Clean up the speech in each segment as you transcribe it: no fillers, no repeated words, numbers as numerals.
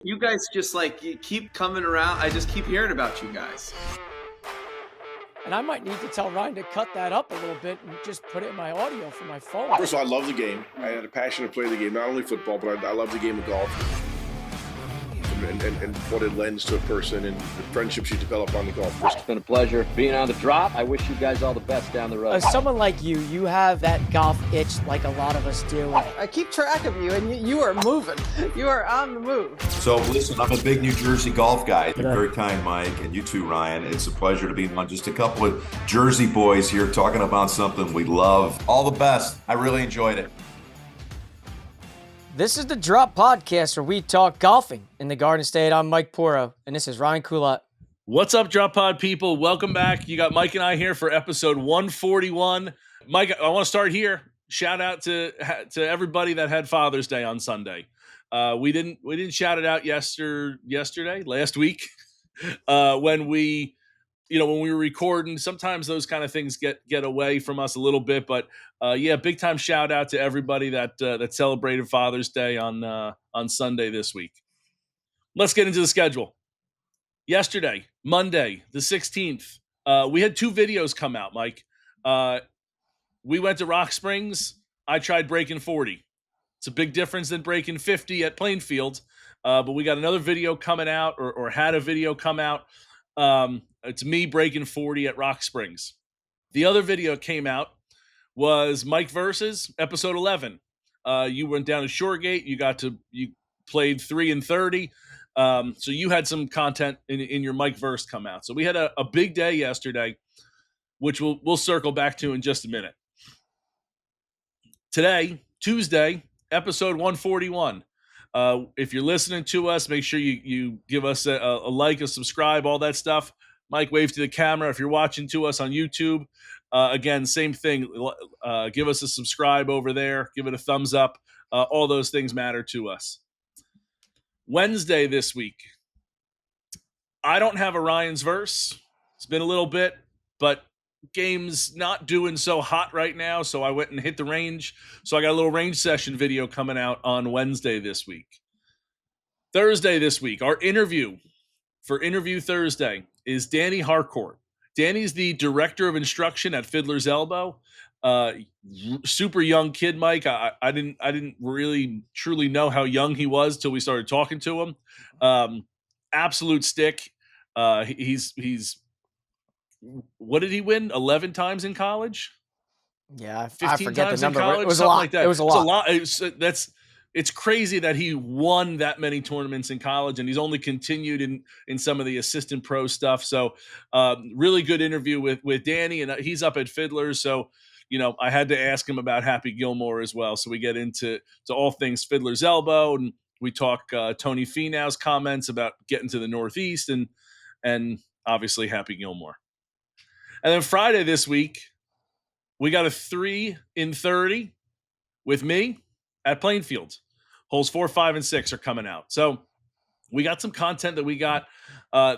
You guys just you keep coming around. I just keep hearing about you guys. And I might need to tell Ryan to cut that up a little bit and just put it in my audio for my phone. First of all, I love the game. I had a passion to play the game, not only football, but I love the game of golf. And what it lends to a person and the friendships you develop on the golf course. It's been a pleasure being on the drop. I wish you guys all the best down the road. As someone like you have that golf itch like a lot of us do. I keep track of you, and you are moving. You are on the move. So listen, I'm a big New Jersey golf guy. You're very kind, Mike, and you too, Ryan. It's a pleasure to be on just a couple of Jersey boys here talking about something we love. All the best. I really enjoyed it. This is the Drop Podcast where we talk golfing in the Garden State. I'm Mike Poro, and this is Ryan Coulott. What's up, Drop Pod people? Welcome back. You got Mike and I here for episode 141. Mike, I want to start here. Shout out to everybody that had Father's Day on Sunday. We didn't shout it out last week, when we were recording. Sometimes those kind of things get away from us a little bit, but big time shout out to everybody that celebrated Father's Day on Sunday this week. Let's get into the schedule. Yesterday, Monday, the 16th, we had two videos come out, Mike. We went to Rock Springs. I tried breaking 40. It's a big difference than breaking 50 at Plainfield, but we got another video coming out, or had a video come out. It's me breaking 40 at Rock Springs. The other video came out was Mike versus episode 11. You went down to Shoregate. You played 3 and 30. So you had some content in your Mike verse come out. So we had a big day yesterday, which we'll circle back to in just a minute. Today, Tuesday, episode 141. If you're listening to us, make sure you give us a like, a subscribe, all that stuff. Mike, wave to the camera. If you're watching to us on YouTube, again, same thing. Give us a subscribe over there. Give it a thumbs up. All those things matter to us. Wednesday this week, I don't have a Ryan's verse. It's been a little bit, but game's not doing so hot right now, so I went and hit the range. So I got a little range session video coming out on Wednesday this week. Thursday this week, our interview for Interview Thursday is Danny Harcourt. Danny's the director of instruction at Fiddler's Elbow. Super young kid, Mike. I didn't really truly know how young he was till we started talking to him. Absolute stick. He's what did he win? 11 times in college? Yeah, 15 I forget times the number. in college, It was a something lot. like that. It was a lot. It's crazy that he won that many tournaments in college, and he's only continued in some of the assistant pro stuff. So really good interview with Danny, and he's up at Fiddlers. So, I had to ask him about Happy Gilmore as well. So we get into all things Fiddler's Elbow, and we talk Tony Finau's comments about getting to the Northeast and obviously Happy Gilmore. And then Friday this week, we got a 3 in 30 with me at Plainfield. Holes 4, 5, and 6 are coming out. So we got some content that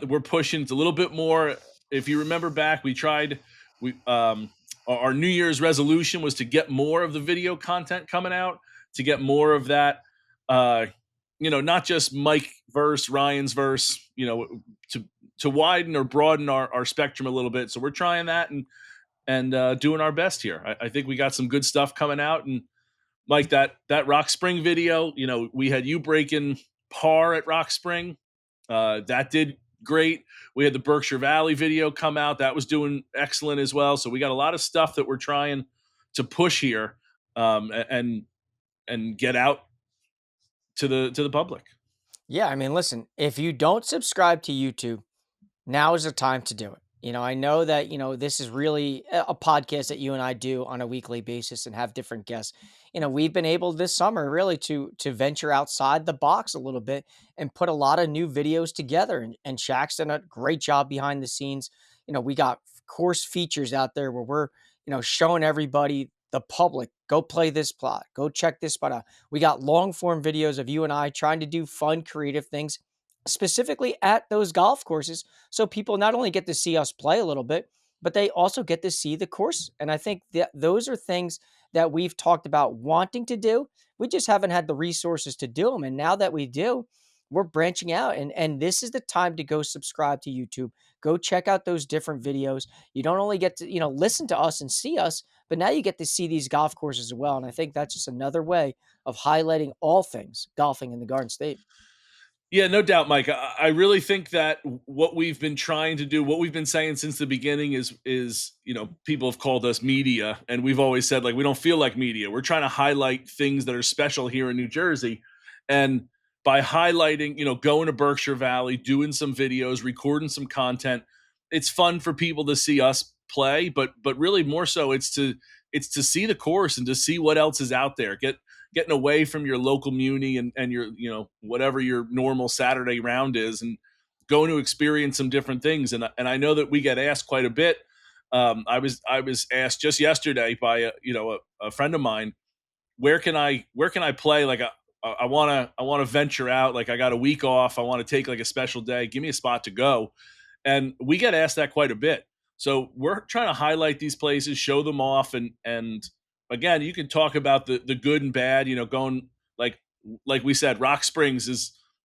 we're pushing. It's a little bit more. If you remember back, our New Year's resolution was to get more of the video content coming out, to get more of that, not just Mike verse, Ryan's verse, to widen or broaden our spectrum a little bit. So we're trying that and doing our best here. I think we got some good stuff coming out. And Mike, that Rock Spring video, we had you breaking par at Rock Spring. That did great. We had the Berkshire Valley video come out. That was doing excellent as well. So we got a lot of stuff that we're trying to push here and get out to the public. Yeah, I mean, listen, if you don't subscribe to YouTube, now is the time to do it. I know that, this is really a podcast that you and I do on a weekly basis and have different guests. We've been able this summer really to venture outside the box a little bit and put a lot of new videos together. And Shaq's done a great job behind the scenes. We got course features out there where we're, showing everybody, the public, go play this plot, go check this spot out. We got long form videos of you and I trying to do fun, creative things specifically at those golf courses. So people not only get to see us play a little bit, but they also get to see the course. And I think that those are things that we've talked about wanting to do. We just haven't had the resources to do them. And now that we do, we're branching out, and this is the time to go subscribe to YouTube. Go check out those different videos. You don't only get to, listen to us and see us, but now you get to see these golf courses as well. And I think that's just another way of highlighting all things golfing in the Garden State. Yeah, no doubt, Mike. I really think that what we've been trying to do, what we've been saying since the beginning is people have called us media, and we've always said, like, we don't feel like media. We're trying to highlight things that are special here in New Jersey. And by highlighting, going to Berkshire Valley, doing some videos, recording some content, it's fun for people to see us play, but really more so it's to see the course and to see what else is out there. Getting away from your local muni and your, whatever your normal Saturday round is, and going to experience some different things. And I know that we get asked quite a bit. I was asked just yesterday by a friend of mine, where can I play? Like, I want to venture out. Like, I got a week off. I want to take like a special day. Give me a spot to go. And we get asked that quite a bit. So we're trying to highlight these places, show them off, and again, you can talk about the good and bad. Going like we said, Rock Springs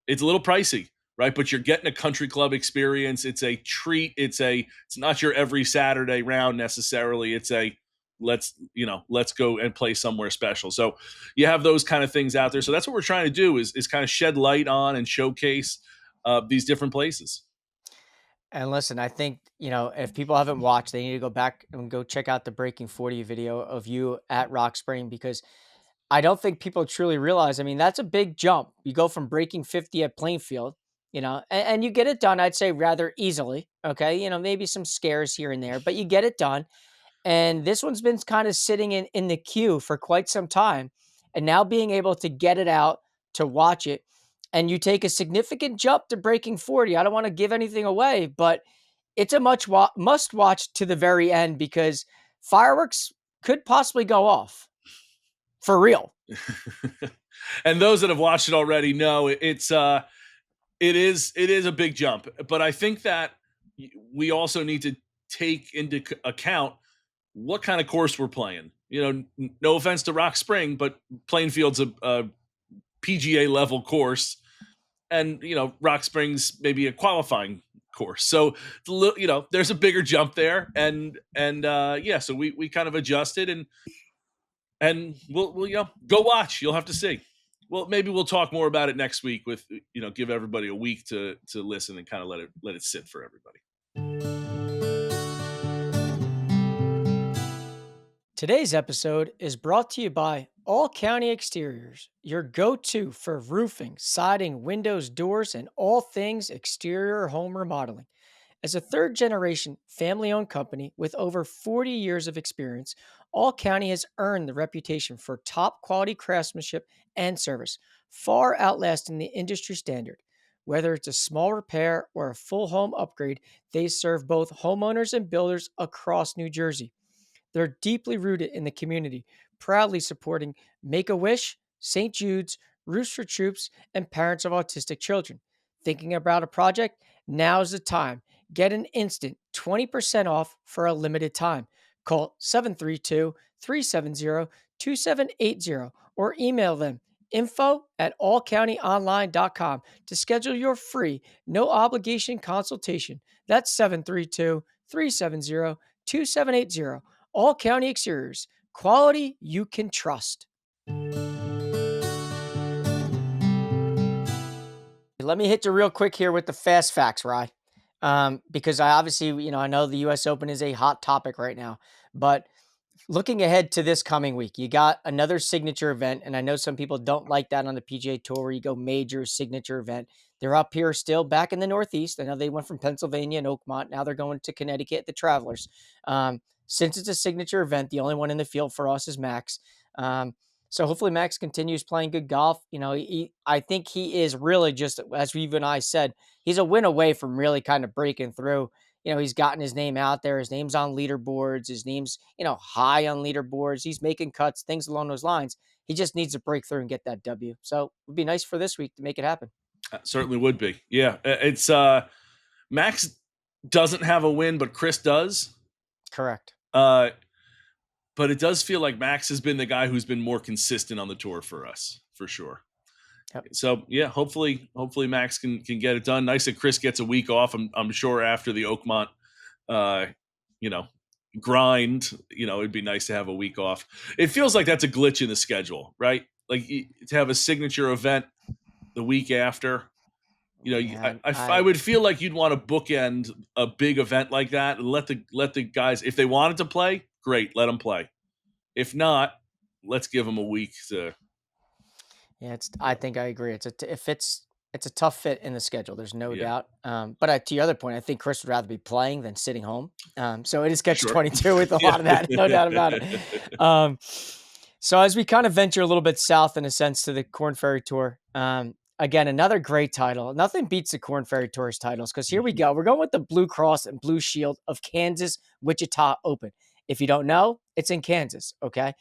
it's a little pricey, right? But you're getting a country club experience. It's a treat. It's not your every Saturday round necessarily. It's a let's go and play somewhere special. So you have those kind of things out there. So that's what we're trying to do is kind of shed light on and showcase these different places. And listen, I think, if people haven't watched, they need to go back and go check out the Breaking 40 video of you at Rock Spring, because I don't think people truly realize, I mean, that's a big jump. You go from breaking 50 at Plainfield, and you get it done, I'd say, rather easily. Okay. Maybe some scares here and there, but you get it done. And this one's been kind of sitting in the queue for quite some time. And now being able to get it out, to watch it, and you take a significant jump to breaking 40. I don't want to give anything away, but it's a must watch to the very end, because fireworks could possibly go off for real. And those that have watched it already know it is a big jump. But I think that we also need to take into account what kind of course we're playing. No offense to Rock Spring, but Plainfield's a PGA level course, and Rock Springs maybe a qualifying course. So there's a bigger jump there, and so we kind of adjusted, and we'll go watch. You'll have to see. Well, maybe we'll talk more about it next week with give everybody a week to listen and kind of let it sit for everybody. Today's episode is brought to you by All County Exteriors, your go-to for roofing, siding, windows, doors, and all things exterior home remodeling. As a third-generation family-owned company with over 40 years of experience, All County has earned the reputation for top-quality craftsmanship and service, far outlasting the industry standard. Whether it's a small repair or a full home upgrade, they serve both homeowners and builders across New Jersey. They're deeply rooted in the community, proudly supporting Make-A-Wish, St. Jude's, Roofs for Troops, and parents of autistic children. Thinking about a project? Now's the time. Get an instant 20% off for a limited time. Call 732-370-2780 or email them info@allcountyonline.com to schedule your free, no obligation consultation. That's 732-370-2780. All County Exteriors, quality you can trust. Let me hit you real quick here with the fast facts, Rye. Because I obviously, I know the U.S. Open is a hot topic right now, but looking ahead to this coming week, you got another signature event, and I know some people don't like that on the PGA Tour where you go major signature event. They're up here still back in the Northeast. I know they went from Pennsylvania and Oakmont. Now they're going to Connecticut, the Travelers. Since it's a signature event, the only one in the field for us is Max. So hopefully Max continues playing good golf. I think he is really just, as you and I said, he's a win away from really kind of breaking through. He's gotten his name out there. His name's on leaderboards. His name's, high on leaderboards. He's making cuts, things along those lines. He just needs to break through and get that W. So it would be nice for this week to make it happen. Certainly would be. Yeah. It's Max doesn't have a win, but Chris does. Correct. But it does feel like Max has been the guy who's been more consistent on the tour for us, for sure. Yep. So yeah, hopefully Max can get it done. Nice that Chris gets a week off. I'm sure after the Oakmont, you know, grind, it'd be nice to have a week off. It feels like that's a glitch in the schedule, right? Like to have a signature event the week after. Yeah, I would feel like you'd want to bookend a big event like that and let the guys, if they wanted to play, great, let them play. If not, let's give them a week to. Yeah, I think I agree. It's a tough fit in the schedule. There's no Yeah. doubt. But to your other point, I think Chris would rather be playing than sitting home. So it is catch Sure. 22 with a lot of that, no doubt about it. So as we kind of venture a little bit south in a sense to the Corn Ferry Tour, again, another great title. Nothing beats the Corn Ferry Tour's titles because here we go. We're going with the Blue Cross and Blue Shield of Kansas Wichita Open. If you don't know, it's in Kansas. Okay,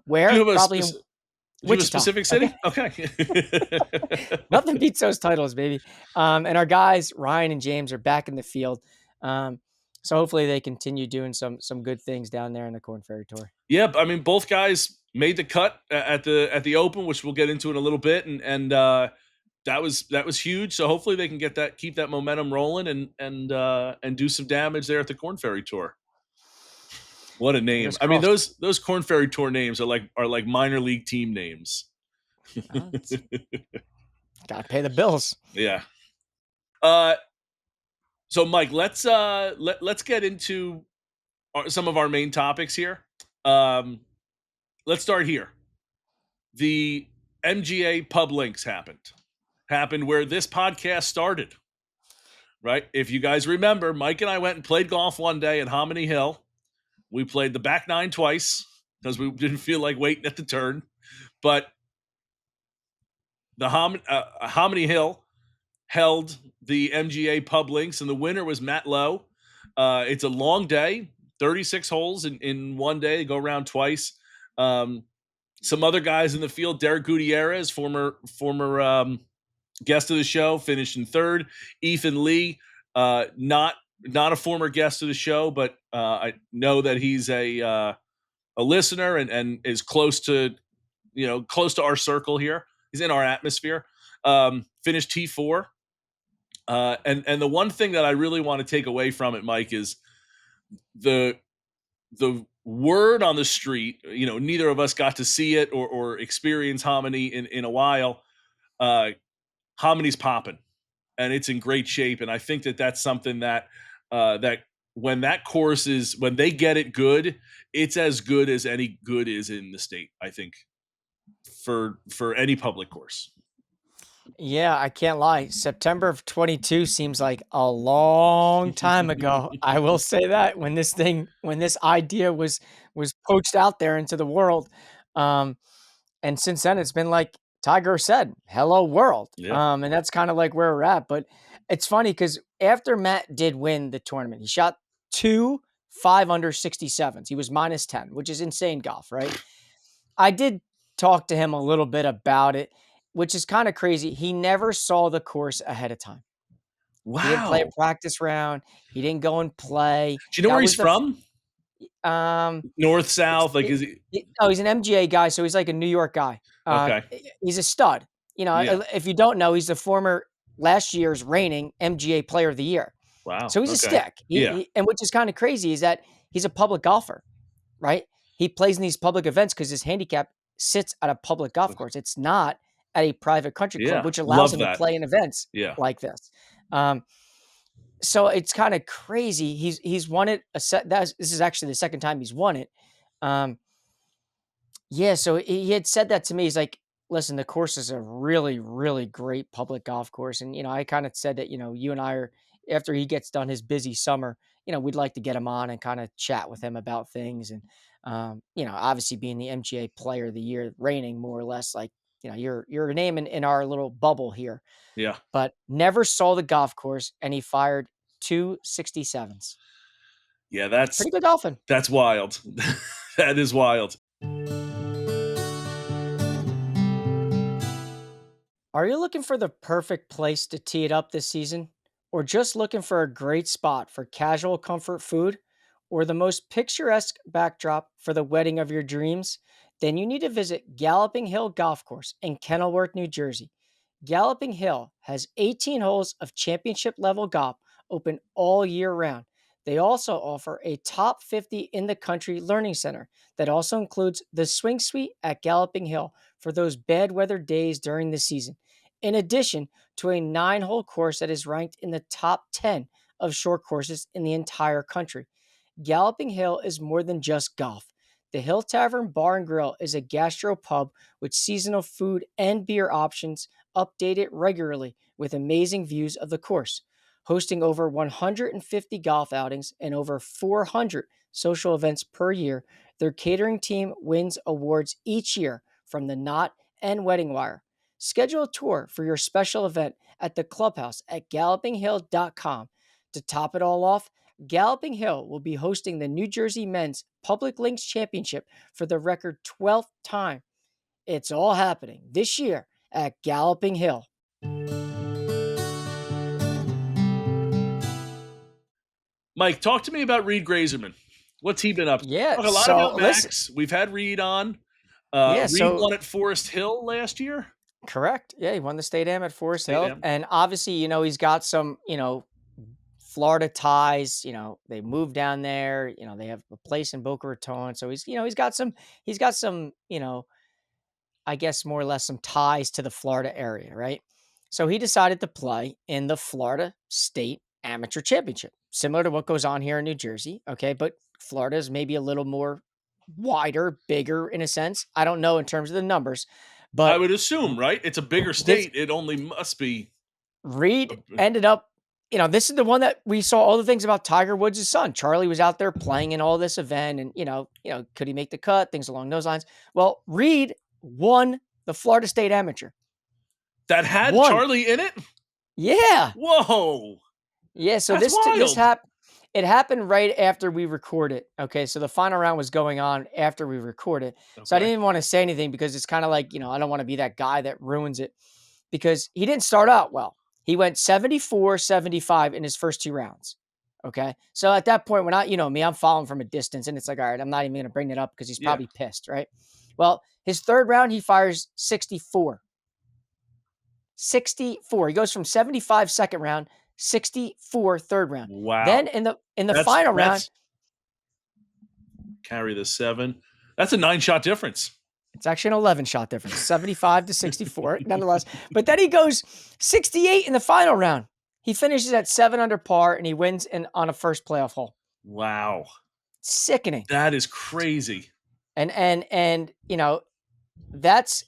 where Do you have probably a in Wichita. specific city? Okay. Nothing beats those titles, baby. And our guys, Ryan and James, are back in the field. So hopefully they continue doing some good things down there in the Corn Ferry Tour. Yeah, I mean, both guys made the cut at the Open, which we'll get into in a little bit, and that was huge. So hopefully they can keep that momentum rolling, and do some damage there at the Corn Ferry Tour. What a name! I mean, those Corn Ferry Tour names are like minor league team names. Gotta pay the bills. Yeah. So Mike, let's get into some of our main topics here. Let's start here. The MGA Pub Links happened where this podcast started, right? If you guys remember, Mike and I went and played golf one day at Hominy Hill. We played the back nine twice because we didn't feel like waiting at the turn. But the Hominy Hill held the MGA Pub Links, and the winner was Matt Lowe. It's a long day, 36 holes in one day, go around twice. Some other guys in the field, Derek Gutierrez, former guest of the show, finished in third. Ethan Lee, not a former guest of the show, but I know that he's a listener and is close to our circle here. He's in our atmosphere. Finished T4. And the one thing that I really want to take away from it, Mike, is the word on the street. Neither of us got to see it or experience Hominy in a while. Hominy's popping, and it's in great shape. And I think that's something that when that course when they get it good, it's as good as any good is in the state, I think, for any public course. Yeah, I can't lie. September of 22 seems like a long time ago. I will say that when this idea was poached out there into the world. And since then it's been like Tiger said, hello world. Yeah. And that's kind of like where we're at. But it's funny because after Matt did win the tournament, he shot 2 5-under 67s. He was -10, which is insane golf, right? I did talk to him a little bit about it, which is kind of crazy. He never saw the course ahead of time. Wow. He didn't play a practice round. He didn't go and play. Do you know where he's from? North, south? Like, is he? No, he's an MGA guy, so he's like a New York guy. Okay. He's a stud. Yeah. If you don't know, he's the former last year's reigning MGA Player of the Year. Wow. So he's a stick. Yeah. And which is kind of crazy is that he's a public golfer, right? He plays in these public events because his handicap sits at a public golf course. It's not at a private country club, Yeah. which allows Love him that. to play in events Yeah. like this. So it's kind of crazy. He's won it this is actually the second time he's won it. Yeah, so he had said that to me. He's like, listen, the course is a really, really great public golf course. And, I kind of said that, you and I are, after he gets done his busy summer, we'd like to get him on and kind of chat with him about things. And, obviously being the MGA Player of the Year, reigning more or less, like, you're a name in our little bubble here. Yeah. But never saw the golf course, and he fired 2 67s. Yeah, that's Pretty good golfing. That's wild. That is wild. Are you looking for the perfect place to tee it up this season? Or just looking for a great spot for casual comfort food? Or the most picturesque backdrop for the wedding of your dreams? Then you need to visit Galloping Hill Golf Course in Kenilworth, New Jersey. Galloping Hill has 18 holes of championship level golf open all year round. They also offer a top 50 in the country learning center that also includes the swing suite at Galloping Hill for those bad weather days during the season, in addition to a 9-hole course that is ranked in the top 10 of short courses in the entire country. Galloping Hill is more than just golf. The Hill Tavern Bar and Grill is a gastro pub with seasonal food and beer options updated regularly with amazing views of the course. Hosting over 150 golf outings and over 400 social events per year, their catering team wins awards each year from the Knot and Wedding Wire. Schedule a tour for your special event at the clubhouse at gallopinghill.com. To top it all off, Galloping Hill will be hosting the New Jersey Men's Public Links Championship for the record 12th time. It's all happening this year at Galloping Hill. Mike, talk to me about Reed Greyserman. What's he been up to? Yeah, Talk a lot so about Max. listen. We've had Reed on. Yeah, Reed so- won at Forest Hill last year. Correct. Yeah, he won the state am at Forest State Hill. am. And obviously, he's got some, Florida ties. They moved down there. They have a place in Boca Raton. So he's got some, I guess more or less some ties to the Florida area, right? So he decided to play in the Florida State Amateur Championship, similar to what goes on here in New Jersey. Okay, but Florida is maybe a little more wider, bigger in a sense. I don't know in terms of the numbers, but I would assume, right? It's a bigger state. It only must be. Reed ended up, this is the one that we saw all the things about Tiger Woods' son. Charlie was out there playing in all this event and, could he make the cut? Things along those lines. Well, Reed won the Florida State Amateur. That had Charlie in it? Yeah. Whoa. Yeah, so That's this wild. it happened right after we recorded. Okay, so the final round was going on after we recorded. So I didn't even want to say anything because it's kind of like, I don't want to be that guy that ruins it because he didn't start out well. He went 74-75 in his first 2 rounds. Okay. So at that point, when I'm following from a distance and it's like, all right, I'm not even going to bring it up because he's probably pissed, right? Well, his 3rd round, he fires 64. 64. He goes from 75 second round, 64 third round. Wow. Then in the final round, carry the 7. That's a 9-shot difference. it's actually an 11-shot difference, 75 to 64, nonetheless. But then he goes 68 in the final round. He finishes at 7 under par and he wins on a first playoff hole. Wow. Sickening. That is crazy. And that's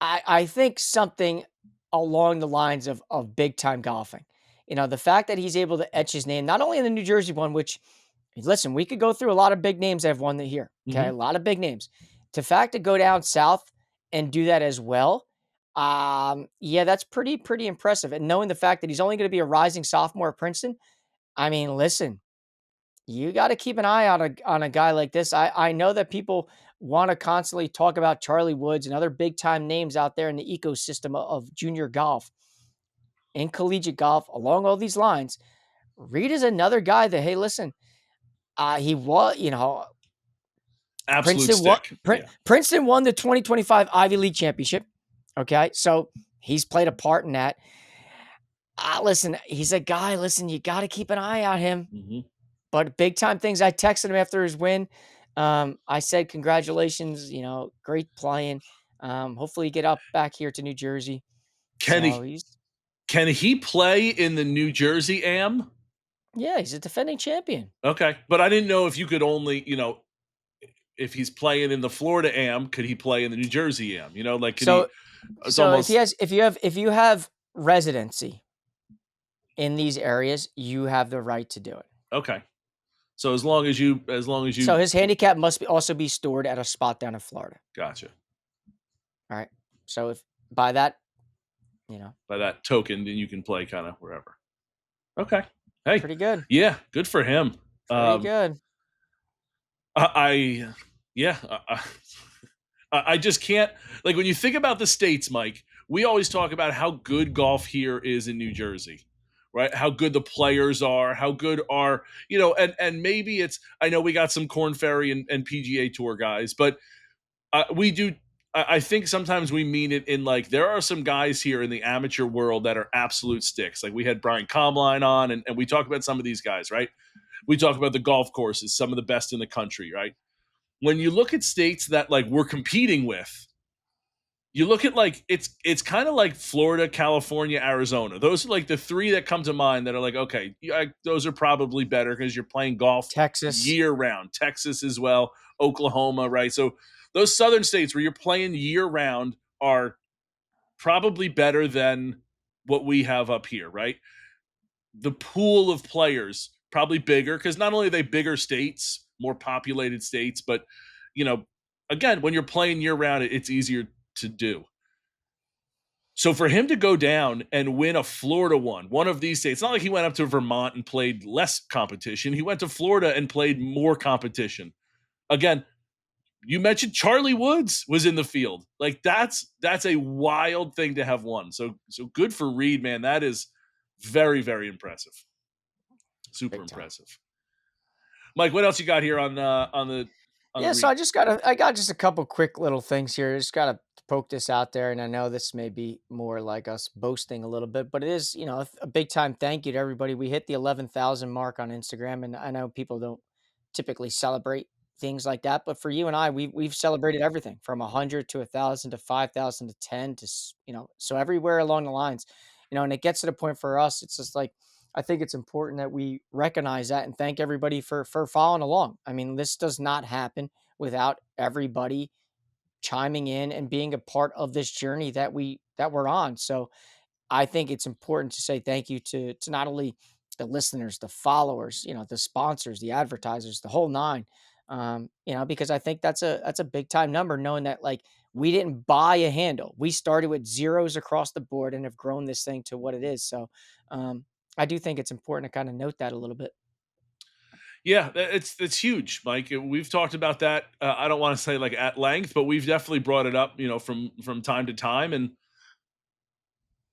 I think something along the lines of big time golfing. The fact that he's able to etch his name, not only in the New Jersey one, which, listen, we could go through a lot of big names that have won the here. Okay. A lot of big names. The fact to go down south and do that as well. That's pretty impressive. And knowing the fact that he's only going to be a rising sophomore at Princeton. I mean, listen, you got to keep an eye on a guy like this. I know that people want to constantly talk about Charlie Woods and other big time names out there in the ecosystem of junior golf, in collegiate golf, along all these lines. Reed is another guy that, hey, listen, he was, Absolute Princeton won the 2025 Ivy League championship. Okay. So he's played a part in that. Listen, he's a guy, you got to keep an eye on him. Mm-hmm. But big time things, I texted him after his win. I said, congratulations, great playing. Hopefully get up back here to New Jersey. Can he play in the New Jersey Am? Yeah, he's a defending champion. Okay. But I didn't know if you could only, if he's playing in the Florida Am, could he play in the New Jersey Am? If you have residency in these areas, you have the right to do it. Okay. So as long as you So his handicap must also be stored at a spot down in Florida. Gotcha. All right. So if by that token, then you can play kind of wherever. Okay. Hey. Pretty good. Yeah, good for him. Pretty good. I just can't, like, when you think about the states, Mike, we always talk about how good golf here is in New Jersey, right? How good the players are, how good are, and maybe it's, I know we got some Korn Ferry and PGA Tour guys, but we do I think sometimes we mean it in like, there are some guys here in the amateur world that are absolute sticks. Like we had Brian Comline on, and we talk about some of these guys, right? We talk about the golf courses, some of the best in the country, right? When you look at states that like we're competing with, you look at like it's kind of like Florida, California, Arizona. Those are like the three that come to mind that are like, okay, yeah, those are probably better because you're playing golf Texas. year round. Texas as well, Oklahoma, right? So those southern states where you're playing year round are probably better than what we have up here, right? The pool of players probably bigger because not only are they bigger states, more populated states, but again, when you're playing year round, it's easier to do. So for him to go down and win a Florida one of these states, it's not like he went up to Vermont and played less competition. He went to Florida and played more competition. Again, you mentioned Charlie Woods was in the field. Like that's a wild thing to have won. So good for Reed, man. That is very, very impressive. Super impressive. Mike, what else you got here on the so I got just a couple quick little things here. Just got to poke this out there, and I know this may be more like us boasting a little bit, but it is, a big time thank you to everybody. We hit the 11,000 mark on Instagram, and I know people don't typically celebrate things like that, but for you and I, we've celebrated everything from 100 to 1,000 to 5,000 to 10 to so everywhere along the lines, and it gets to the point for us. It's just like, I think it's important that we recognize that and thank everybody for following along. I mean, this does not happen without everybody chiming in and being a part of this journey that we're on. So I think it's important to say thank you to not only the listeners, the followers, the sponsors, the advertisers, the whole nine. Because I think that's a big time number, knowing that like we didn't buy a handle. We started with zeros across the board and have grown this thing to what it is. So I do think it's important to kind of note that a little bit. Yeah, it's huge, Mike. We've talked about that. I don't want to say like at length, but we've definitely brought it up, from time to time. And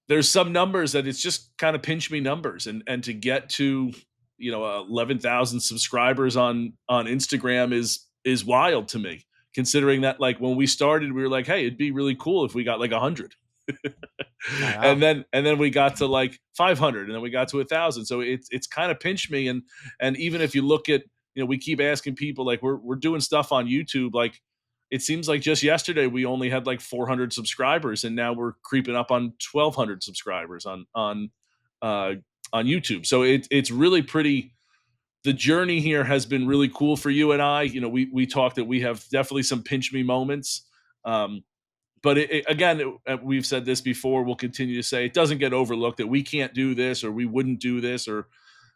there's some numbers that it's just kind of pinch me numbers, and to get to 11,000 subscribers on Instagram is wild to me, considering that like when we started, we were like, hey, it'd be really cool if we got like 100. And then we got to like 500, and then we got to 1,000. So it's kind of pinched me. And even if you look at, we keep asking people, like we're doing stuff on YouTube. Like it seems like just yesterday we only had like 400 subscribers, and now we're creeping up on 1,200 subscribers on YouTube. So it's really pretty. The journey here has been really cool for you and I. We talked that we have definitely some pinch me moments. But again, we've said this before. We'll continue to say it doesn't get overlooked that we can't do this, or we wouldn't do this, or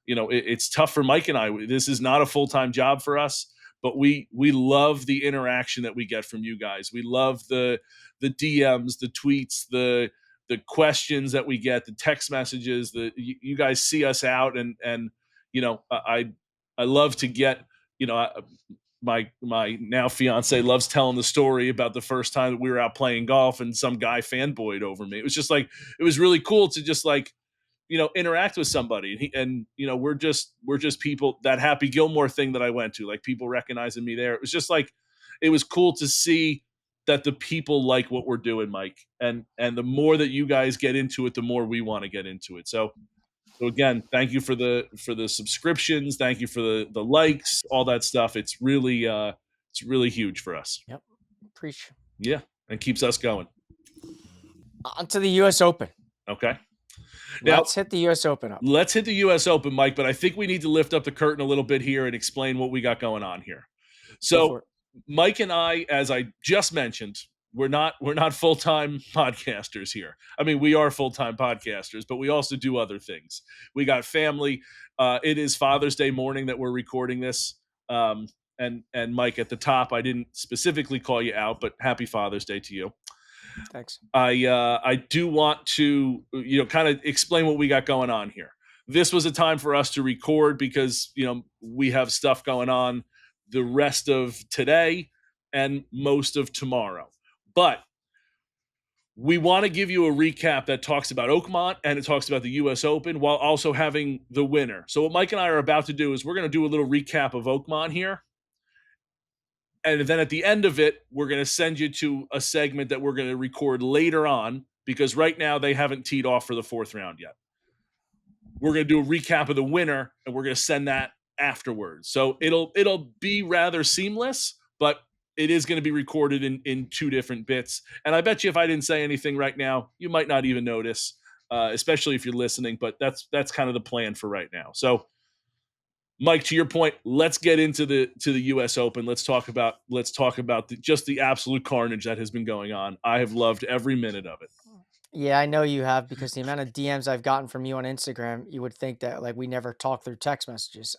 it's tough for Mike and I. This is not a full-time job for us, but we love the interaction that we get from you guys. We love the DMs, the tweets, the questions that we get, the text messages. You guys see us out, and I love to get my now fiance loves telling the story about the first time that we were out playing golf and some guy fanboyed over me. It was just like, it was really cool to just like, interact with somebody. And we're just people. That Happy Gilmore thing that I went to, like people recognizing me there. It was just like, it was cool to see that the people like what we're doing, Mike. And the more that you guys get into it, the more we want to get into it. So again, thank you for the subscriptions. Thank you for the likes, all that stuff. It's really huge for us. Yep. Appreciate. Yeah. And keeps us going. On to the US Open. Okay. Now, let's hit the US Open up. Let's hit the US Open, Mike, but I think we need to lift up the curtain a little bit here and explain what we got going on here. So Mike and I, as I just mentioned, we're not full-time podcasters here. I mean, we are full-time podcasters, but we also do other things. We got family. It is Father's Day morning that we're recording this. And Mike, at the top, I didn't specifically call you out, but happy Father's Day to you. Thanks. I do want to, kind of explain what we got going on here. This was a time for us to record because, we have stuff going on the rest of today and most of tomorrow. But we want to give you a recap that talks about Oakmont and it talks about the U.S. Open while also having the winner. So what Mike and I are about to do is we're going to do a little recap of Oakmont here. And then at the end of it, we're going to send you to a segment that we're going to record later on, because right now they haven't teed off for the 4th round yet. We're going to do a recap of the winner, and we're going to send that afterwards. So it'll be rather seamless, but it is going to be recorded in 2 different bits. And I bet you if I didn't say anything right now, you might not even notice, especially if you're listening. But that's kind of the plan for right now. So, Mike, to your point, let's get into the U.S. Open. Let's talk about just the absolute carnage that has been going on. I have loved every minute of it. Yeah, I know you have, because the amount of DMs I've gotten from you on Instagram, you would think that like we never talk through text messages.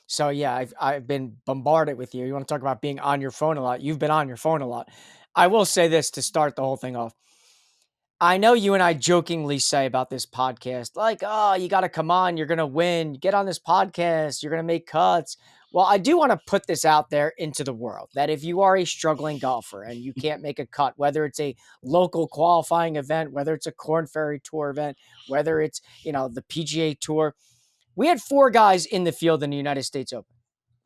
So yeah, I've been bombarded with you. You want to talk about being on your phone a lot? You've been on your phone a lot. I will say this to start the whole thing off. I know you and I jokingly say about this podcast, like, oh, you got to come on, you're going to win, get on this podcast, you're going to make cuts. Well, I do want to put this out there into the world that if you are a struggling golfer and you can't make a cut, whether it's a local qualifying event, whether it's a Corn Ferry Tour event, whether it's, the PGA Tour, we had 4 guys in the field in the United States Open.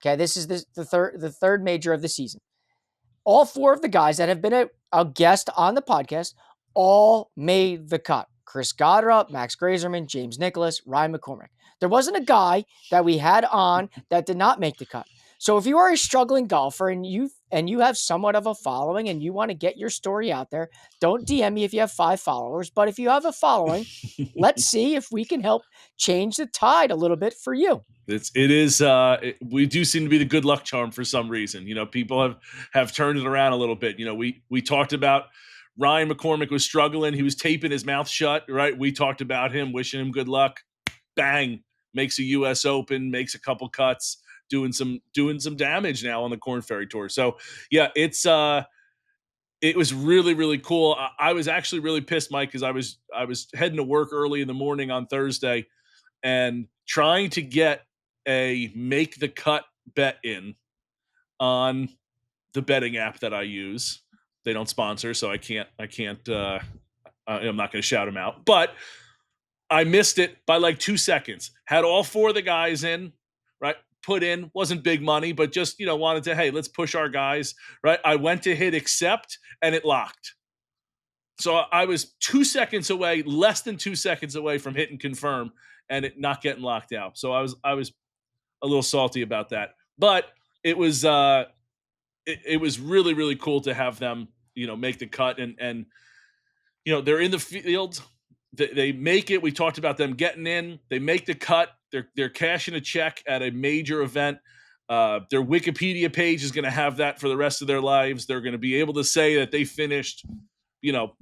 Okay, this is the third major of the season. All 4 of the guys that have been a guest on the podcast all made the cut. Chris Goddard, Max Greyserman, James Nicklaus, Ryan McCormick. There wasn't a guy that we had on that did not make the cut. So if you are a struggling golfer and you have somewhat of a following and you want to get your story out there, don't DM me if you have 5 followers. But if you have a following, let's see if we can help change the tide a little bit for you. We do seem to be the good luck charm for some reason. People have turned it around a little bit. We talked about Ryan McCormick was struggling. He was taping his mouth shut, right? We talked about him, wishing him good luck. Bang, makes a U.S. Open, makes a couple cuts, doing some damage now on the Corn Ferry Tour. So yeah, it was really, really cool. I was actually really pissed, Mike, because I was heading to work early in the morning on Thursday and trying to get a make the cut bet in on the betting app that I use. They don't sponsor, so I can't. I'm not going to shout them out, but I missed it by like 2 seconds. Had all 4 of the guys in, right? Put in, wasn't big money, but just wanted to, hey, let's push our guys, right? I went to hit accept and it locked. So I was 2 seconds away, less than 2 seconds away from hitting confirm and it not getting locked out. So I was a little salty about that, but it was really, really cool to have them, make the cut and they're in the field. They make it. We talked about them getting in. They make the cut. They're cashing a check at a major event. Their Wikipedia page is going to have that for the rest of their lives. They're going to be able to say that they finished,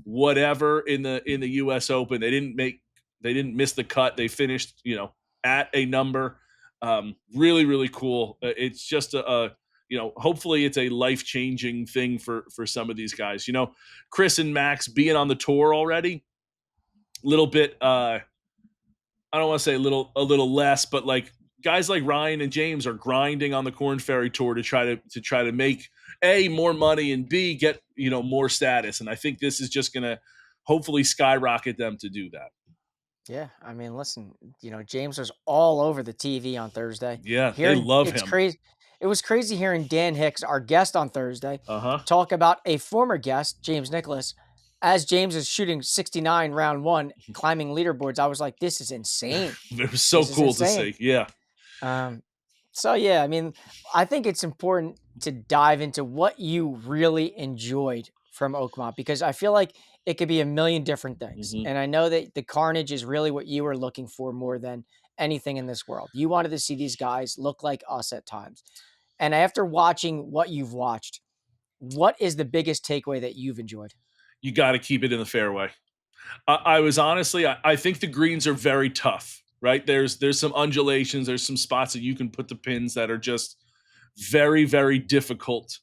whatever in the U.S. Open. They didn't miss the cut. They finished, at a number. Really, really cool. It's just hopefully it's a life-changing thing for some of these guys. Chris and Max being on the tour already, a little bit, I don't want to say a little less, but like guys like Ryan and James are grinding on the Corn Ferry Tour to try to make A, more money, and B, get, more status. And I think this is just going to hopefully skyrocket them to do that. Yeah, I mean, listen, James was all over the TV on Thursday. Yeah, they love it's him. Crazy. It was crazy hearing Dan Hicks, our guest on Thursday, talk about a former guest, James Nicklaus, as James is shooting 69 round 1, climbing leaderboards. I was like, this is insane. It was so cool to see. Yeah. So yeah, I mean, I think it's important to dive into what you really enjoyed from Oakmont, because I feel like it could be a million different things. Mm-hmm. And I know that the carnage is really what you were looking for more than anything in this world. You wanted to see these guys look like us at times. And after watching what you've watched, what is the biggest takeaway that you've enjoyed? You got to keep it in the fairway. I was honestly, I think the greens are very tough, right? There's some undulations. There's some spots that you can put the pins that are just very, very difficult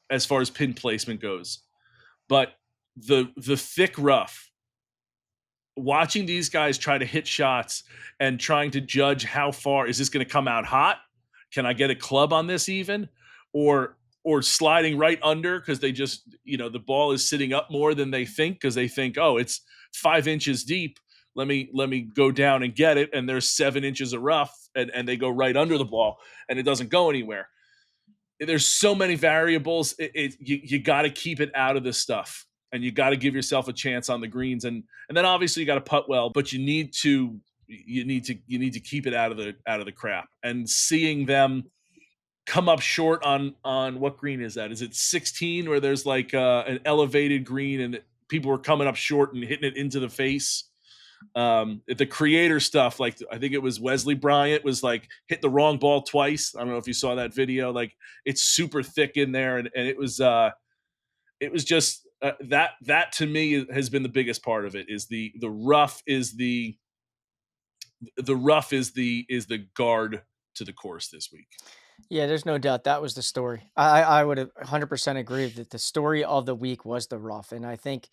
as far as pin placement goes. But the thick rough, watching these guys try to hit shots and trying to judge how far is this going to come out hot? Can I get a club on this even? Or sliding right under because they just, the ball is sitting up more than they think because they think, oh, it's 5 inches deep. Let me go down and get it. And there's 7 inches of rough and they go right under the ball and it doesn't go anywhere. there's so many variables. You got to keep it out of this stuff, and you got to give yourself a chance on the greens, and then obviously you got to putt well, but you need to keep it out of the crap. And seeing them come up short on what green is that? Is it 16 where there's like an elevated green and people were coming up short and hitting it into the face? The creator stuff, like I think it was Wesley Bryant was like hit the wrong ball twice. I don't know if you saw that video. Like it's super thick in there, and it was just that to me has been the biggest part of it. Is the rough is the guard to the course this week. Yeah, there's no doubt that was the story. I would 100% agree that the story of the week was the rough. And I think,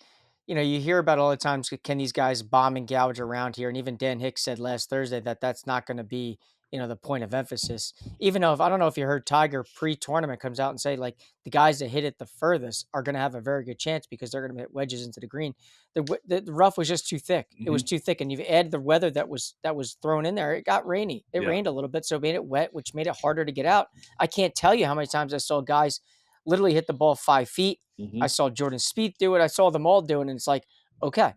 you hear about all the times, can these guys bomb and gouge around here? And even Dan Hicks said last Thursday that that's not going to be, the point of emphasis. Even though, I don't know if you heard Tiger pre-tournament comes out and say, like, the guys that hit it the furthest are going to have a very good chance because they're going to hit wedges into the green. The rough was just too thick. It was too thick. And you've added the weather that was thrown in there. It got rainy. It rained a little bit, so it made it wet, which made it harder to get out. I can't tell you how many times I saw guys literally hit the ball 5 feet. I saw Jordan Spieth do it. I saw them all do it. And it's like, okay,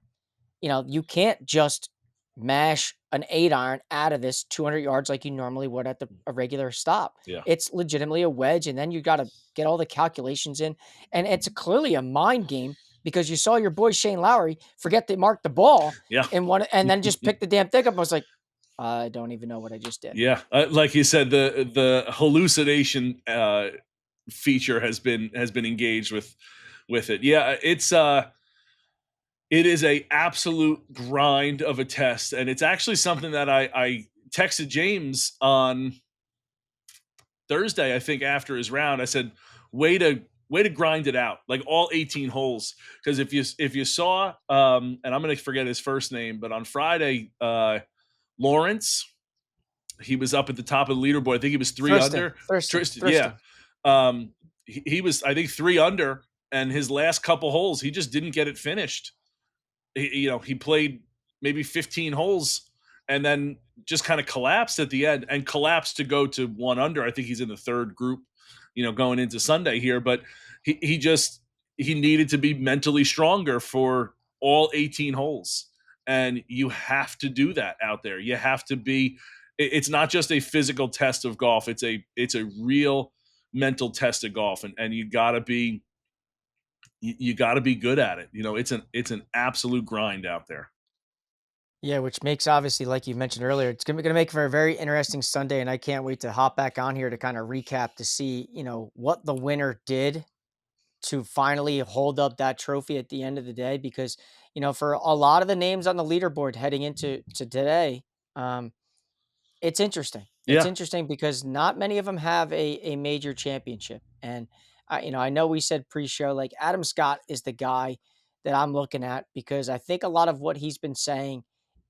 you can't just mash an 8-iron out of this 200 yards like you normally would at a regular stop. Yeah. It's legitimately a wedge, and then you got to get all the calculations in. And it's clearly a mind game because you saw your boy Shane Lowry forget to mark the ball and then just pick the damn thing up. I was like, I don't even know what I just did. Yeah. Like you said, the hallucination feature has been engaged with it. Yeah. It is a absolute grind of a test. And it's actually something that I texted James on Thursday, I think after his round. I said, way to grind it out, like all 18 holes. Because if you saw, and I'm going to forget his first name, but on Friday, Lawrence, he was up at the top of the leaderboard. I think he was 3 under. Tristan. Yeah. He was, I think, 3 under, and his last couple holes, he just didn't get it finished. He played maybe 15 holes and then just kind of collapsed at the end and collapsed to go to 1 under. I think he's in the third group, going into Sunday here, but he needed to be mentally stronger for all 18 holes. And you have to do that out there. You have to be, it's not just a physical test of golf. It's a real mental test of golf. And you gotta be good at it. It's an absolute grind out there. Yeah, which makes, obviously, like you mentioned earlier, it's going to make for a very interesting Sunday, and I can't wait to hop back on here to kind of recap to see, what the winner did to finally hold up that trophy at the end of the day, because, for a lot of the names on the leaderboard heading into today, it's interesting. It's interesting because not many of them have a major championship. And, I know we said pre-show, like Adam Scott is the guy that I'm looking at because I think a lot of what he's been saying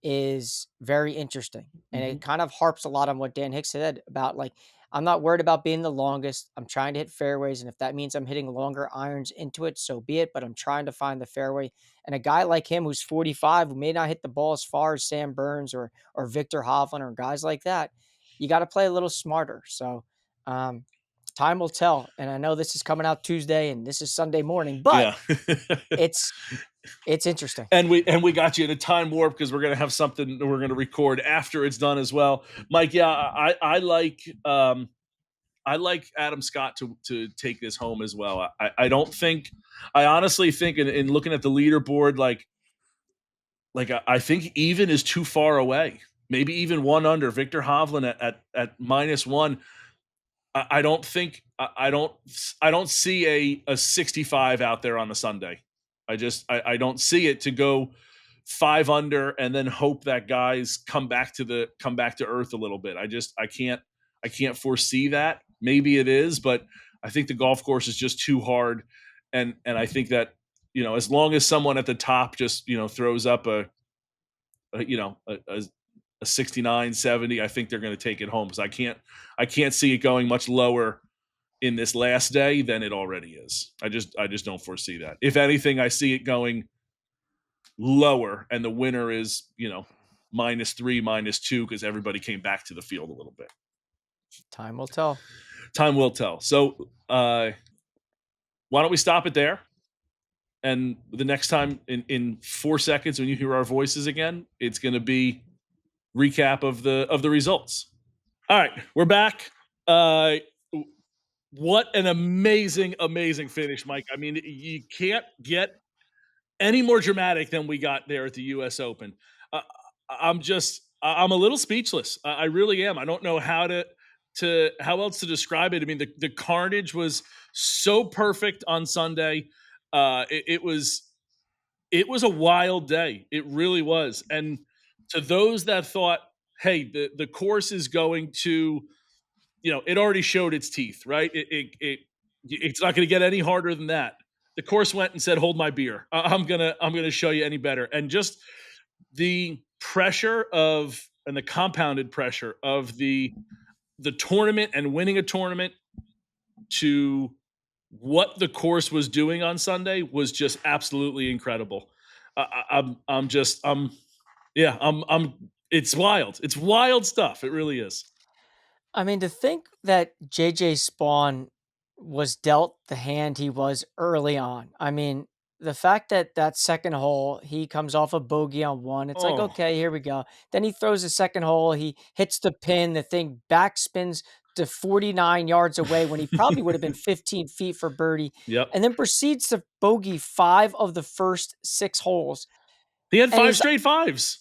is very interesting. And it kind of harps a lot on what Dan Hicks said about, like, I'm not worried about being the longest. I'm trying to hit fairways. And if that means I'm hitting longer irons into it, so be it. But I'm trying to find the fairway. And a guy like him who's 45, who may not hit the ball as far as Sam Burns or Victor Hovland or guys like that, you got to play a little smarter. So time will tell. And I know this is coming out Tuesday and this is Sunday morning, but it's interesting. And we got you in a time warp because we're going to have something we're going to record after it's done as well. Mike, I like Adam Scott to take this home as well. I honestly think in looking at the leaderboard, like I think even is too far away. Maybe even 1 under. Victor Hovland at -1. I don't see a 65 out there on the Sunday. I don't see it to go 5 under and then hope that guys come back to earth a little bit. I can't foresee that. Maybe it is, but I think the golf course is just too hard. And I think that, as long as someone at the top just, throws up a 69, 70, I think they're going to take it home because I can't see it going much lower in this last day than it already is. I just don't foresee that. If anything, I see it going lower and the winner is, -3, -2 because everybody came back to the field a little bit. Time will tell. time will tell. So why don't we stop it there? And the next time in 4 seconds when you hear our voices again, it's going to be recap of the results. All right, we're back. What an amazing finish, Mike. I mean, you can't get any more dramatic than we got there at the U.S. Open. I'm a little speechless. I really am. I don't know how else to describe it. I mean, the carnage was so perfect on Sunday. It was a wild day. It really was. And to those that thought, hey, the course is going to, it already showed its teeth, right? It's not going to get any harder than that. The course went and said, "Hold my beer. I'm gonna show you any better." And just the pressure and the compounded pressure of the tournament and winning a tournament to what the course was doing on Sunday was just absolutely incredible. It's wild. It's wild stuff. It really is. I mean, to think that JJ Spawn was dealt the hand he was early on. I mean, the fact that that second hole, he comes off a bogey on one. It's like, Oh. okay, here we go. Then he throws the second hole. He hits the pin. The thing backspins to 49 yards away when he probably would have been 15 feet for birdie. Yep. And then proceeds to bogey 5 of the first 6 holes. He had And 5 he's- straight fives.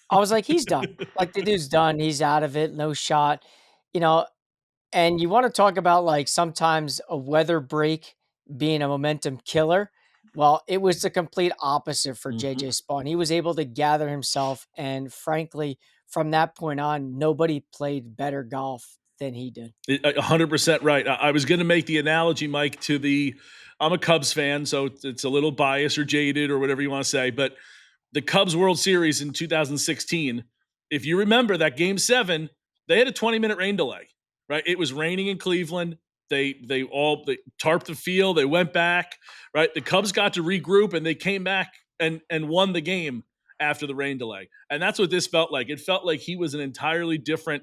I was like, he's done. Like, the dude's done. He's out of it. No shot. And you want to talk about, like, sometimes a weather break being a momentum killer. Well, it was the complete opposite for JJ Spawn. He was able to gather himself. And frankly, from that point on, nobody played better golf than he did. 100% right. I was going to make the analogy, Mike, I'm a Cubs fan, so it's a little biased or jaded or whatever you want to say, but the Cubs World Series in 2016, if you remember that Game 7, they had a 20-minute rain delay, right? It was raining in Cleveland. They tarped the field. They went back, right? The Cubs got to regroup, and they came back and won the game after the rain delay. And that's what this felt like. It felt like he was an entirely different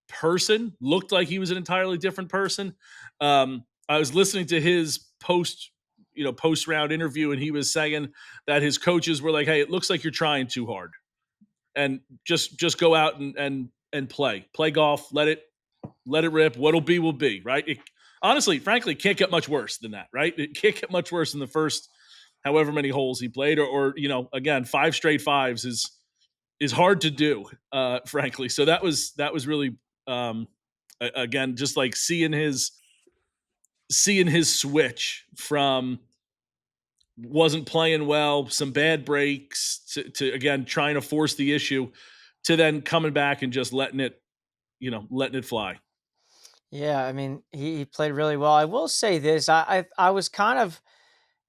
person, looked like he was an entirely different person. I was listening to his post-round interview, and he was saying that his coaches were like, "Hey, it looks like you're trying too hard, and just go out and play golf, let it rip. What'll be will be." Right? Honestly, frankly, can't get much worse than that, right? It can't get much worse than the first however many holes he played, or again, 5 straight fives is hard to do, frankly. So that was really, again, just like seeing his switch from wasn't playing well, some bad breaks, to again trying to force the issue, to then coming back and just letting it fly. Yeah, I mean, he played really well. I will say this: I was kind of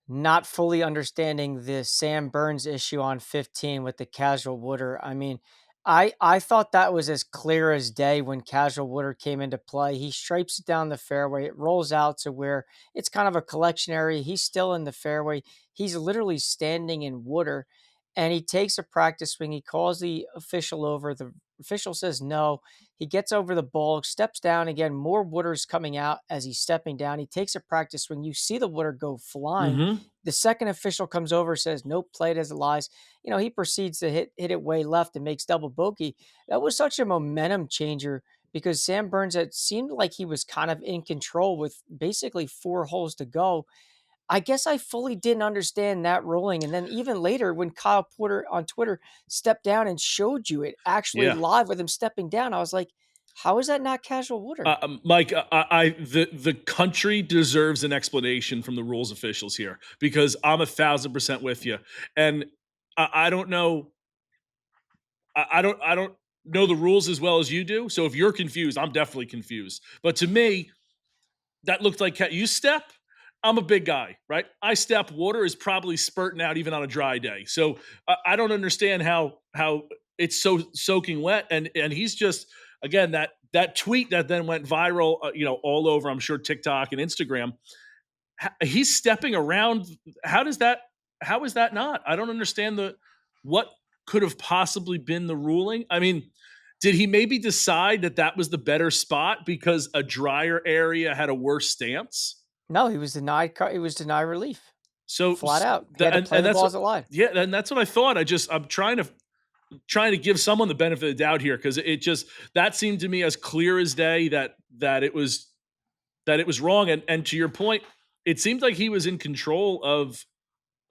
not fully understanding the Sam Burns issue on 15 with the casual wooder. I mean, I thought that was as clear as day when casual wooder came into play. He stripes it down the fairway. It rolls out to where it's kind of a collection area. He's still in the fairway. He's literally standing in wooder, and he takes a practice swing. He calls the official over. The official says no. He gets over the ball, steps down again. More wooder's coming out as he's stepping down. He takes a practice swing. You see the wooder go flying. The second official comes over, says, nope, play it as it lies. He proceeds to hit it way left and makes double bogey. That was such a momentum changer because Sam Burns, it seemed like he was kind of in control with basically 4 holes to go. I guess I fully didn't understand that ruling. And then even later, when Kyle Porter on Twitter stepped down and showed you it actually live with him stepping down, I was like, how is that not casual wooder? Mike, the country deserves an explanation from the rules officials here, because I'm 1,000% with you. And I don't know. I don't know the rules as well as you do. So if you're confused, I'm definitely confused. But to me, that looked like you step. I'm a big guy, right? I step, water is probably spurting out even on a dry day. So I don't understand how it's so soaking wet. And he's just, again, that tweet that then went viral, all over, I'm sure, TikTok and Instagram. He's stepping around. How is that not? I don't understand what could have possibly been the ruling. I mean, Did he maybe decide that was the better spot because a drier area had a worse stance? No, he was denied. He was denied relief. So Flat out. He had to play the that's ball as it lied. yeah, and that's what I thought. I'm trying to give someone the benefit of the doubt here because it just that seemed to me as clear as day that it was wrong. And to your point, it seemed like he was in control of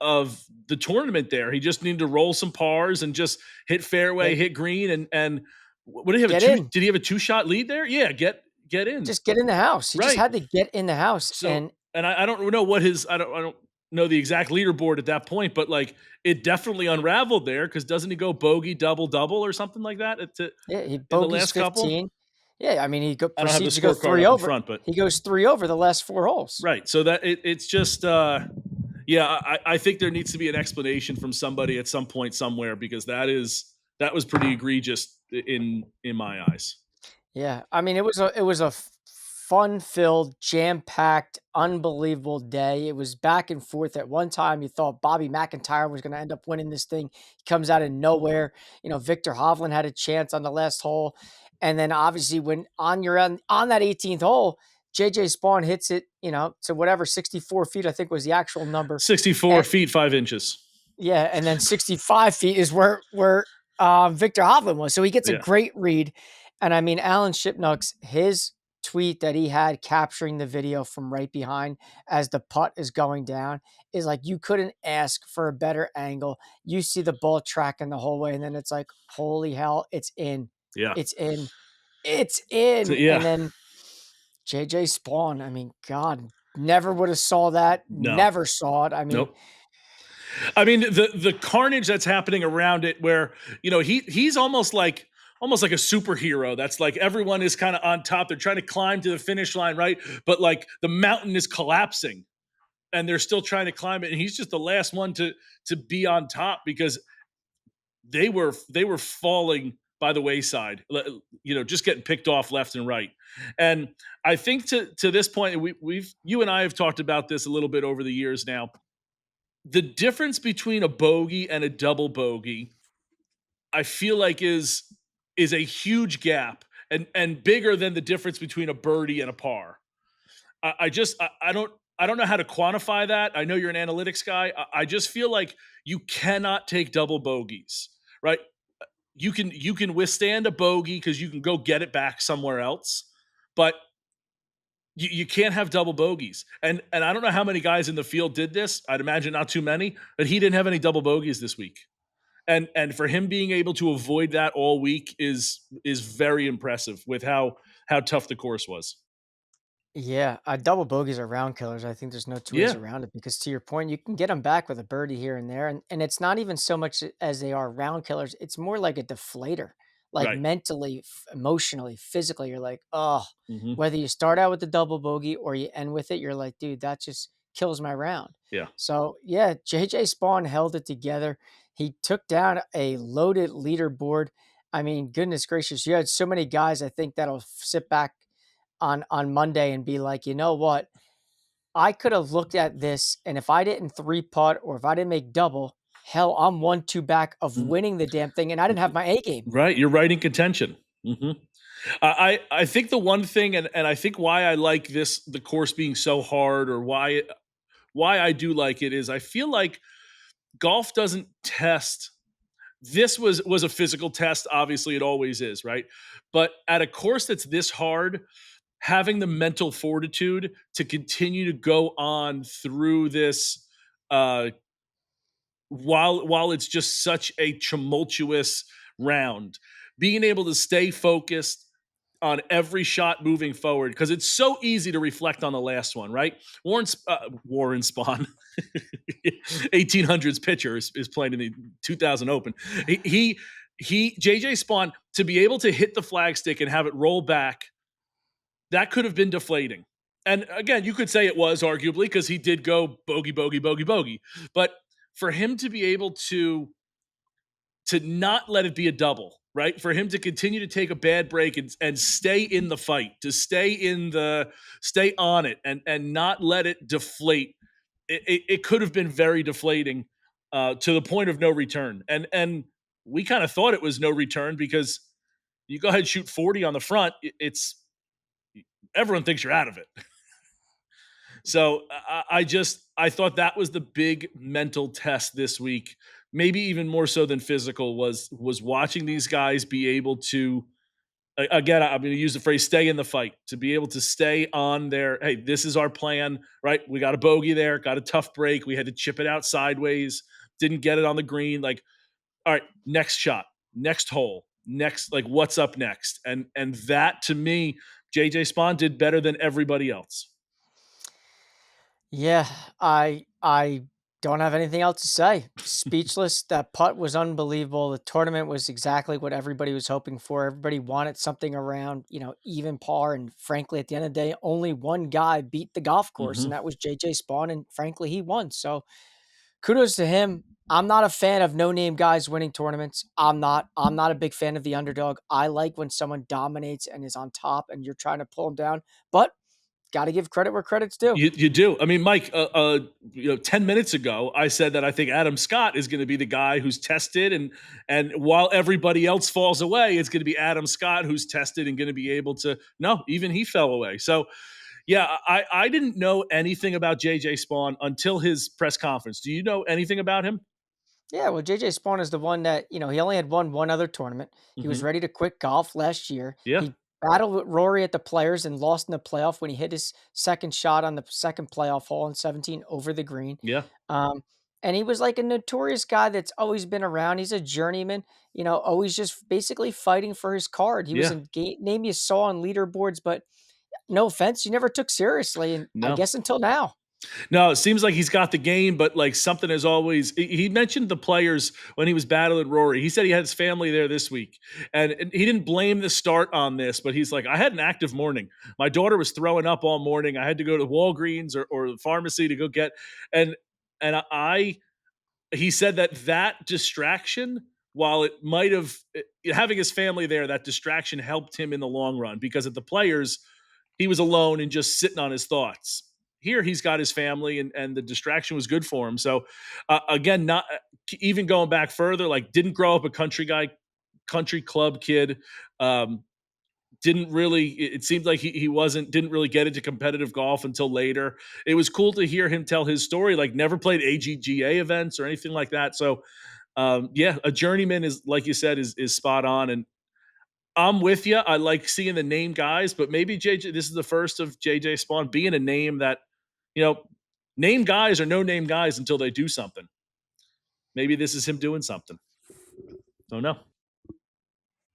the tournament there. He just needed to roll some pars and just hit fairway, hit green, and what did he have? Did he have a 2-shot lead there? Yeah, get in. Just get in the house. He just had to get in the house. So, and I don't know what I don't know the exact leaderboard at that point, but like it definitely unraveled there because doesn't he go bogey double or something like that? He bogeys 15. Couple? Yeah, I mean he proceeds to go 3 over. Front, but he goes 3 over the last 4 holes. Right. So that it's just I think there needs to be an explanation from somebody at some point somewhere because that was pretty egregious in my eyes. Yeah, I mean it was a fun-filled, jam-packed, unbelievable day. It was back and forth. At one time, you thought Bobby McIntyre was going to end up winning this thing. He comes out of nowhere. Victor Hovland had a chance on the last hole, and then obviously when on that 18th hole, JJ Spawn hits it, to whatever 64 feet I think was the actual number. 64 feet 5 inches. Yeah, and then 65 feet is where Victor Hovland was. So he gets a great read, and I mean Alan Shipnuck's his tweet that he had capturing the video from right behind as the putt is going down is like, you couldn't ask for a better angle. You see the ball tracking the whole way, and then it's like, holy hell, it's in. Yeah. It's in. So, yeah. And then JJ Spawn, I mean, God, never would have saw that. No. Never saw it. I mean, nope. I mean, the carnage that's happening around it where, he's almost like a superhero. That's like everyone is kind of on top. They're trying to climb to the finish line, right? But like the mountain is collapsing and they're still trying to climb it. And he's just the last one to be on top because they were falling by the wayside, just getting picked off left and right. And I think to this point, you and I have talked about this a little bit over the years now. The difference between a bogey and a double bogey, I feel like is a huge gap and bigger than the difference between a birdie and a par. I don't know how to quantify that. I know you're an analytics guy. I just feel like you cannot take double bogeys, right? You can withstand a bogey because you can go get it back somewhere else, but you can't have double bogeys. And I don't know how many guys in the field did this. I'd imagine not too many, but he didn't have any double bogeys this week. And for him being able to avoid that all week is very impressive with how tough the course was. Yeah, double bogeys are round killers. I think there's no two ways around it because to your point, you can get them back with a birdie here and there. And it's not even so much as they are round killers. It's more like a deflator, like mentally, emotionally, physically. You're like, whether you start out with the double bogey or you end with it, you're like, dude, that just kills my round. Yeah. So yeah, JJ Spawn held it together. He took down a loaded leaderboard. I mean, goodness gracious, you had so many guys, I think, that'll sit back on Monday and be like, you know what? I could have looked at this, and if I didn't 3-putt or if I didn't make double, hell, I'm 1-2 back of winning the damn thing, and I didn't have my A game. Right, you're right in contention. Mm-hmm. I think the one thing, and I think why I like the course being so hard, or why I do like it, is I feel like golf doesn't test. This was a physical test. Obviously, it always is, right? But at a course that's this hard, having the mental fortitude to continue to go on through this while it's just such a tumultuous round, being able to stay focused on every shot moving forward, because it's so easy to reflect on the last one, right? Warren Spahn, 1800s pitcher, is playing in the 2000 Open. He JJ Spawn, to be able to hit the flagstick and have it roll back, that could have been deflating. And again, you could say it was arguably because he did go bogey, bogey, bogey, bogey. But for him to be able to not let it be a double, right? For him to continue to take a bad break and stay in the fight, to stay on it and not let it deflate. It could have been very deflating to the point of no return. And we kind of thought it was no return because You go ahead and shoot 40 on the front. It's everyone thinks you're out of it. So I thought that was the big mental test this week, maybe even more so than physical, was watching these guys be able to, again, I'm going to use the phrase "stay in the fight," to be able to stay on their, hey, this is our plan, right? We got a bogey there, got a tough break, we had to chip it out sideways, didn't get it on the green. Like, all right, next shot, next hole, next, like, what's up next? And that, to me, JJ Spawn did better than everybody else. Yeah, I don't have anything else to say. Speechless. That putt was unbelievable. The tournament was exactly what everybody was hoping for. Everybody wanted something around, even par. And frankly, at the end of the day, only one guy beat the golf course, and that was JJ Spawn. And frankly, he won. So kudos to him. I'm not a fan of no-name guys winning tournaments. I'm not a big fan of the underdog. I like when someone dominates and is on top and you're trying to pull them down. But got to give credit where credit's due. You do. I mean, Mike, 10 minutes ago, I said that I think Adam Scott is going to be the guy who's tested, and while everybody else falls away, it's going to be Adam Scott who's tested and going to be able to. No, even he fell away. So, yeah, I didn't know anything about JJ Spawn until his press conference. Do you know anything about him? Yeah, well, JJ Spawn is the one that, he only had won one other tournament. He was ready to quit golf last year. Yeah. He battled with Rory at the Players and lost in the playoff when he hit his second shot on the second playoff hole in 17 over the green. Yeah. And he was like a notorious guy that's always been around. He's a journeyman, always just basically fighting for his card. He was Yeah. in name you saw on leaderboards, but no offense, you never took seriously. And I No. guess until now. No, it seems like he's got the game, but like something is always. He mentioned the Players when he was battling Rory. He said he had his family there this week, and he didn't blame the start on this, but he's like, I had an active morning. My daughter was throwing up all morning. I had to go to Walgreens or the pharmacy to go get, and he said that distraction, while it might have, having his family there, that distraction helped him in the long run, because at the Players, he was alone and just sitting on his thoughts. Here, he's got his family, and the distraction was good for him. So, again, not even going back further, like, didn't grow up a country club kid. Didn't really. It seemed like he didn't really get into competitive golf until later. It was cool to hear him tell his story. Like, never played AGGA events or anything like that. So, yeah, a journeyman is, like you said, is spot on. And I'm with you. I like seeing the name guys, but maybe JJ. This is the first of JJ Spawn being a name that, name guys are no name guys until they do something. Maybe this is him doing something. Don't know.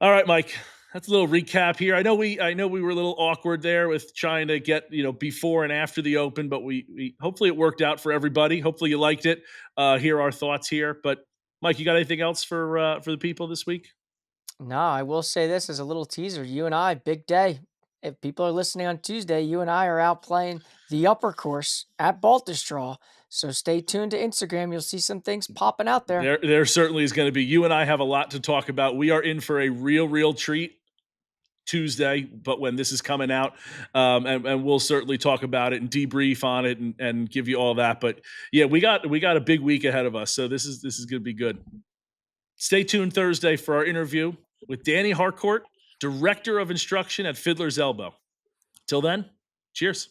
All right, Mike. That's a little recap here. I know we were a little awkward there with trying to get, before and after the Open, but we hopefully it worked out for everybody. Hopefully you liked it. Hear our thoughts here. But Mike, you got anything else for the people this week? No, I will say this as a little teaser. You and I, big day. If people are listening on Tuesday, you and I are out playing the upper course at Baltusrol. So stay tuned to Instagram. You'll see some things popping out there. There certainly is going to be. You and I have a lot to talk about. We are in for a real treat Tuesday, but when this is coming out, and we'll certainly talk about it and debrief on it and give you all that. But yeah, we got a big week ahead of us, so this is going to be good. Stay tuned Thursday for our interview with Danny Harcourt, Director of Instruction at Fiddler's Elbow. Till then, cheers.